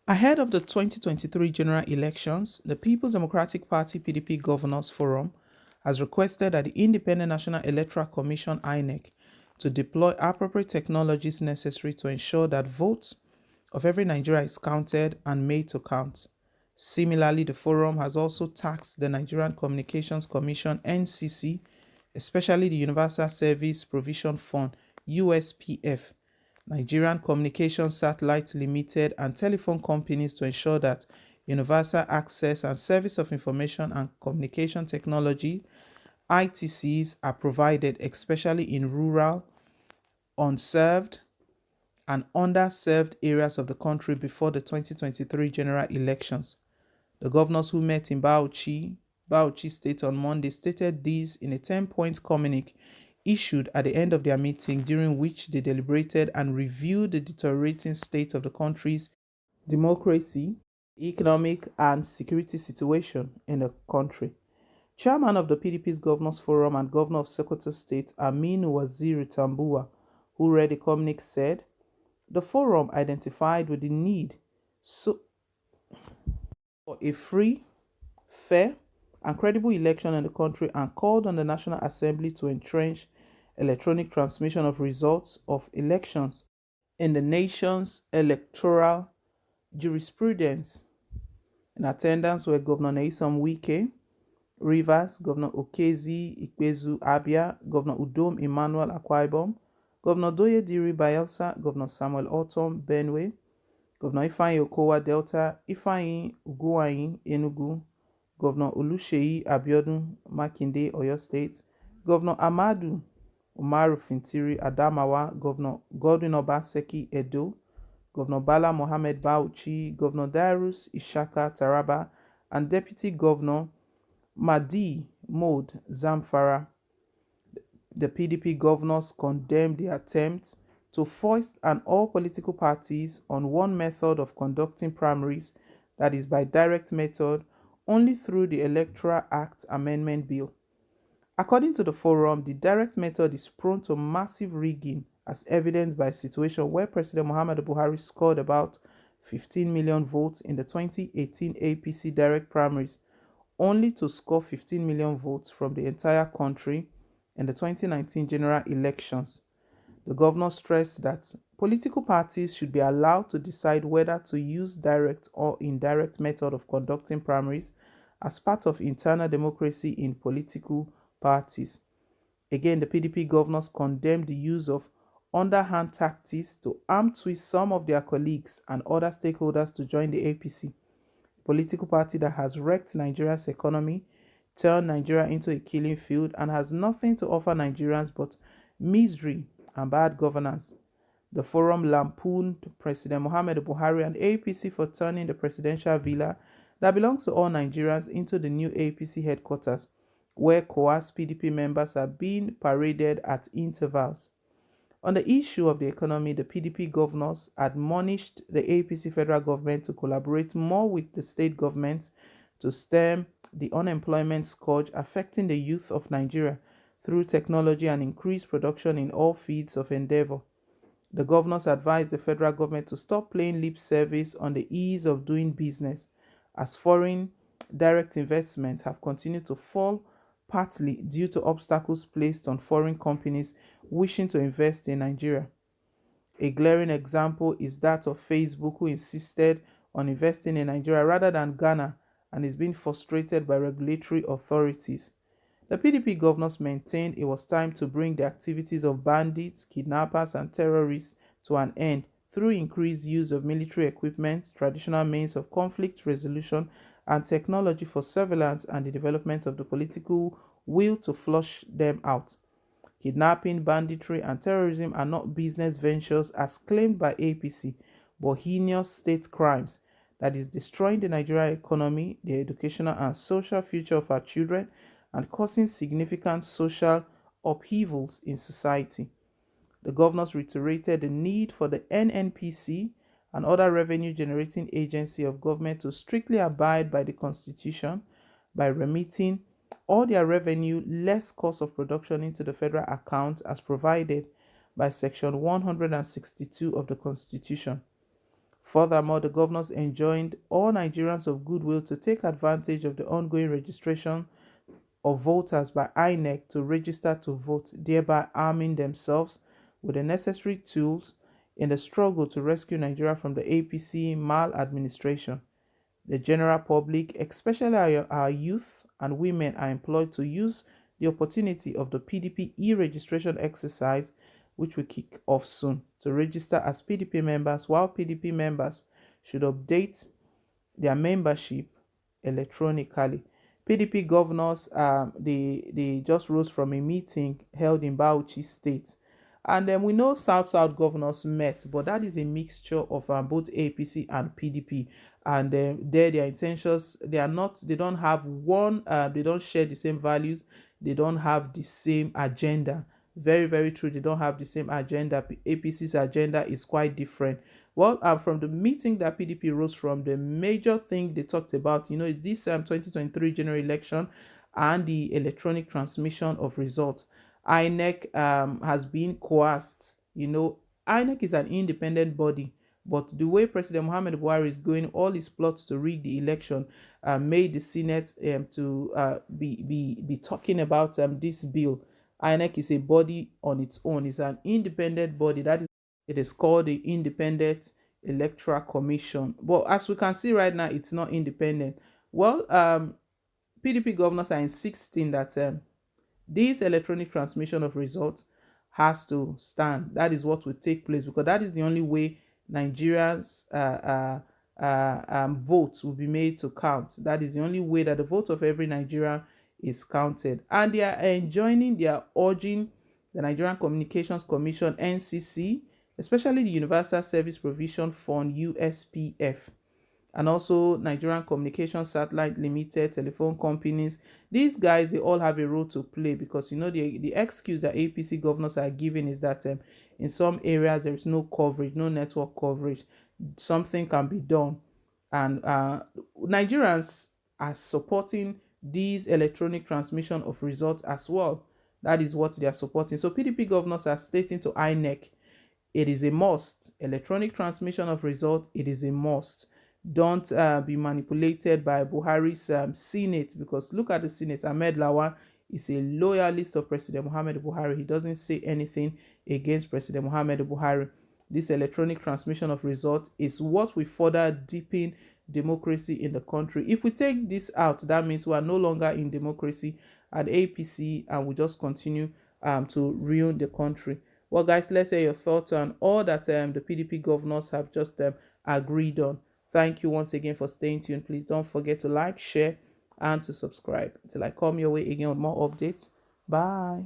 Ahead of the 2023 general elections, the People's Democratic Party PDP Governors Forum has requested that the Independent National Electoral Commission (INEC) to deploy appropriate technologies necessary to ensure that votes of every Nigerian is counted and made to count. Similarly, the forum has also tasked the Nigerian Communications Commission (NCC), especially the Universal Service Provision Fund (USPF), Nigerian Communication Satellite Limited, and telephone companies to ensure that universal access and service of information and communication technology (ITCs) are provided, especially in rural, unserved, and underserved areas of the country before the 2023 general elections. The governors who met in Bauchi State on Monday stated this in a 10-point communique issued at the end of their meeting, during which they deliberated and reviewed the deteriorating state of the country's democracy, economic, and security situation in the country. Chairman of the PDP's Governors Forum and Governor of Sokoto State, Aminu Waziri Tambuwa, who read the communique, said the forum identified with the need so for a free, fair, and credible election in the country and called on the National Assembly to entrench electronic transmission of results of elections in the nation's electoral jurisprudence. In attendance were Governor Nyesom Wike, Rivers, Governor Okezi Ikpezu Abia, Governor Udom Emmanuel Akwa Ibom, Governor Doye Diri Bayelsa, Governor Samuel Ortom Benue, Governor Ifeanyi Okowa Delta, Ifeanyi Uguayin Enugu, Governor Oluseyi Abiodun Makinde Oyo State, Governor Amadu Umaru Fintiri Adamawa, Governor Godwin Obaseki Edo, Governor Bala Mohammed Bauchi, Governor Darius Ishaka Taraba, and Deputy Governor Mahdi Mod Zamfara. The PDP governors condemned the attempt to foist on all political parties on one method of conducting primaries, that is, by direct method, only through the Electoral Act Amendment Bill. According to the forum, the direct method is prone to massive rigging, as evidenced by a situation where President Muhammadu Buhari scored about 15 million votes in the 2018 APC direct primaries, only to score 15 million votes from the entire country in the 2019 general elections. The governor stressed that political parties should be allowed to decide whether to use direct or indirect method of conducting primaries as part of internal democracy in political parties. Again, the PDP governors condemned the use of underhand tactics to arm twist some of their colleagues and other stakeholders to join the APC, a political party that has wrecked Nigeria's economy, turned Nigeria into a killing field, and has nothing to offer Nigerians but misery and bad governance. The forum lampooned President Muhammadu Buhari and APC for turning the presidential villa that belongs to all Nigerians into the new APC headquarters, where coerced PDP members are being paraded at intervals. On the issue of the economy, the PDP governors admonished the APC federal government to collaborate more with the state governments to stem the unemployment scourge affecting the youth of Nigeria through technology and increase production in all fields of endeavor. The governors advised the federal government to stop playing lip service on the ease of doing business, as foreign direct investments have continued to fall, partly due to obstacles placed on foreign companies wishing to invest in Nigeria. A glaring example is that of Facebook, who insisted on investing in Nigeria rather than Ghana and is being frustrated by regulatory authorities. The PDP governors maintained it was time to bring the activities of bandits, kidnappers, and terrorists to an end through increased use of military equipment, traditional means of conflict resolution, and technology for surveillance and the development of the political will to flush them out. Kidnapping, banditry, and terrorism are not business ventures as claimed by APC, but heinous state crimes that is destroying the Nigerian economy, the educational and social future of our children, and causing significant social upheavals in society. The governors reiterated the need for the NNPC and other revenue generating agency of government to strictly abide by the Constitution by remitting all their revenue less cost of production into the federal account as provided by Section 162 of the Constitution. Furthermore, the governors enjoined all Nigerians of goodwill to take advantage of the ongoing registration of voters by INEC to register to vote, thereby arming themselves with the necessary tools in the struggle to rescue Nigeria from the APC maladministration. The general public, especially our youth and women, are employed to use the opportunity of the PDP e-registration exercise, which will kick off soon, to register as PDP members, while PDP members should update their membership electronically. PDP governors, they just rose from a meeting held in Bauchi State. And then we know South governors met, but that is a mixture of both APC and PDP. And their intentions, they don't have one, they don't share the same values, they don't have the same agenda. Very, very true. They don't have the same agenda. APC's agenda is quite different. Well, from the meeting that PDP rose from, the major thing they talked about, this 2023 general election and the electronic transmission of results. INEC has been coerced. INEC is an independent body, but the way President Muhammad Buhari is going, all his plots to rig the election made the Senate to be talking about this bill. INEC is a body on its own. It's an independent body. It is called the Independent Electoral Commission. But as we can see right now, it's not independent. Well, PDP governors are insisting that this electronic transmission of results has to stand. That is what will take place, because that is the only way Nigerians' votes will be made to count. That is the only way that the vote of every Nigerian is counted. And they are urging the Nigerian Communications Commission, NCC, especially the Universal Service Provision Fund, USPF, and also Nigerian Communication Satellite Limited, telephone companies. These guys, they all have a role to play, because the excuse that APC governors are giving is that in some areas there is no coverage, no network coverage. Something can be done, and Nigerians are supporting these electronic transmission of results as well. That is what they are supporting. So PDP governors are stating to INEC, it is a must. Electronic transmission of result, it is a must. Don't be manipulated by Buhari's Senate, because look at the Senate. Ahmed Lawan is a loyalist of President Muhammad Buhari. He doesn't say anything against President Muhammad Buhari. This electronic transmission of result is what will further deepen democracy in the country. If we take this out, that means we are no longer in democracy at APC, and we just continue to ruin the country. Well, guys, let's hear your thoughts on all that the PDP governors have just agreed on. Thank you once again for staying tuned. Please don't forget to like, share, and to subscribe. Till I come your way again with more updates. Bye.